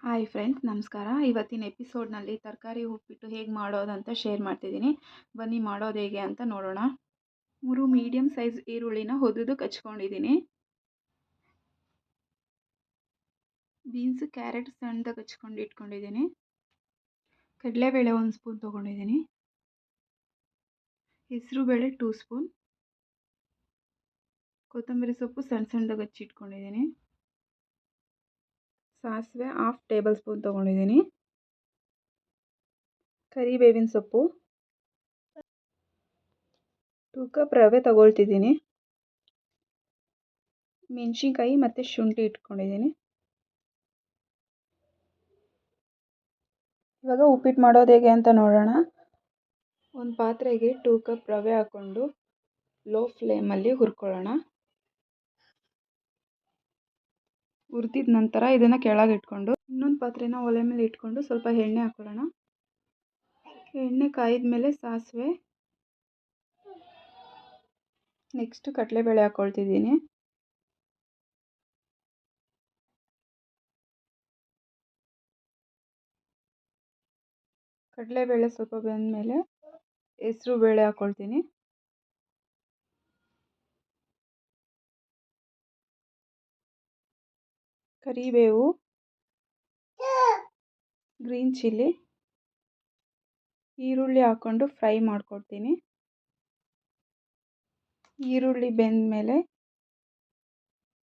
Hi friends, ನಮಸ್ಕಾರ. ಇವತ್ತಿನ ಎಪಿಸೋಡ್ನಲ್ಲಿ ತರಕಾರಿ ಉಪ್ಪಿಟ್ಟು ಹೇಗೆ ಮಾಡೋದಂತ ಶೇರ್ ಮಾಡ್ತಿದ್ದೀನಿ. ಬನ್ನಿ ಮಾಡೋದು ಹೇಗೆ ಅಂತ ನೋಡೋಣ. 3 ಮೀಡಿಯಮ್ ಸೈಜ್ ಈರುಳ್ಳಿನ ಹೊದದಕ್ಕೆ ಹಚ್ಕೊಂಡಿದ್ದೀನಿ. ಬೀನ್ಸ್, ಕ್ಯಾರೆಟ್ ಸಣ್ಣದಾಗಿ ಹಚ್ಕೊಂಡು ಇಟ್ಕೊಂಡಿದ್ದೀನಿ. ಕಡಲೆಬೇಳೆ 1 ಸ್ಪೂನ್ ತೊಗೊಂಡಿದ್ದೀನಿ. ಹೆಸರುಬೇಳೆ 2 ಸ್ಪೂನ್. ಕೊತ್ತಂಬರಿ ಸೊಪ್ಪು ಸಣ್ಣದಾಗಿ ಹಚ್ಚಿಟ್ಕೊಂಡಿದ್ದೀನಿ. ಸಾಸಿವೆ 1/2 ಟೇಬಲ್ ಸ್ಪೂನ್ ತೊಗೊಂಡಿದ್ದೀನಿ. ಕರಿಬೇವಿನ ಸೊಪ್ಪು, 2 ಕಪ್ ರವೆ ತಗೊಳ್ತಿದ್ದೀನಿ. ಮೆಣಸಿನ್ಕಾಯಿ ಮತ್ತು ಶುಂಠಿ ಇಟ್ಕೊಂಡಿದ್ದೀನಿ. ಇವಾಗ ಉಪ್ಪಿಟ್ಟು ಮಾಡೋದು ಹೇಗೆ ಅಂತ ನೋಡೋಣ. ಒಂದು ಪಾತ್ರೆಗೆ 2 ಕಪ್ ರವೆ ಹಾಕ್ಕೊಂಡು ಲೋ ಫ್ಲೇಮಲ್ಲಿ ಹುರ್ಕೊಳ್ಳೋಣ. ಹುರಿದಿದ ನಂತರ ಇದನ್ನು ಕೆಳಗೆ ಇಟ್ಕೊಂಡು ಇನ್ನೊಂದು ಪಾತ್ರೆನ ಒಲೆ ಮೇಲೆ ಇಟ್ಕೊಂಡು ಸ್ವಲ್ಪ ಎಣ್ಣೆ ಹಾಕೊಳ್ಳೋಣ. ಎಣ್ಣೆ ಕಾಯಿದ ಮೇಲೆ ಸಾಸಿವೆ, ನೆಕ್ಸ್ಟ್ ಕಡಲೆಬೇಳೆ ಹಾಕ್ಕೊಳ್ತಿದ್ದೀನಿ. ಕಡಲೆಬೇಳೆ ಸ್ವಲ್ಪ ಬೆಂದ ಮೇಲೆ ಹೆಸರು ಬೇಳೆ ಹಾಕ್ಕೊಳ್ತೀನಿ. ಕರಿಬೇವು, ಗ್ರೀನ್ ಚಿಲ್ಲಿ, ಈರುಳ್ಳಿ ಹಾಕ್ಕೊಂಡು ಫ್ರೈ ಮಾಡ್ಕೊಳ್ತೀನಿ. ಈರುಳ್ಳಿ ಬೆಂದ ಮೇಲೆ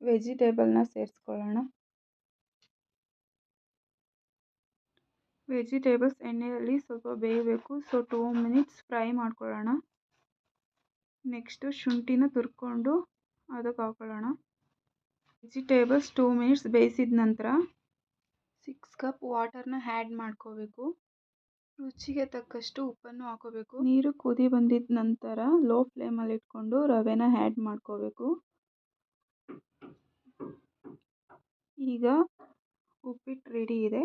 ವೆಜಿಟೇಬಲ್ನ ಸೇರಿಸ್ಕೊಳ್ಳೋಣ. ವೆಜಿಟೇಬಲ್ಸ್ ಎಣ್ಣೆಯಲ್ಲಿ ಸ್ವಲ್ಪ ಬೇಯಬೇಕು. 2 ಮಿನಿಟ್ಸ್ ಫ್ರೈ ಮಾಡ್ಕೊಳ್ಳೋಣ. ನೆಕ್ಸ್ಟು ಶುಂಠಿನ ತುರ್ಕೊಂಡು ಅದಕ್ಕೆ ಹಾಕೊಳ್ಳೋಣ. ವೆಜಿಟೇಬಲ್ಸ್ 2 ಮಿನಿಟ್ಸ್ ಬೇಯಿಸಿದ ನಂತರ 6 ಕಪ್ ವಾಟರ್ನ ಆ್ಯಡ್ ಮಾಡ್ಕೋಬೇಕು. ರುಚಿಗೆ ತಕ್ಕಷ್ಟು ಉಪ್ಪನ್ನು ಹಾಕೋಬೇಕು. ನೀರು ಕುದಿ ಬಂದಿದ ನಂತರ ಲೋ ಫ್ಲೇಮಲ್ಲಿ ಇಟ್ಕೊಂಡು ರವೆನ ಆ್ಯಡ್ ಮಾಡ್ಕೋಬೇಕು. ಈಗ ಉಪ್ಪಿಟ್ಟು ರೆಡಿ ಇದೆ.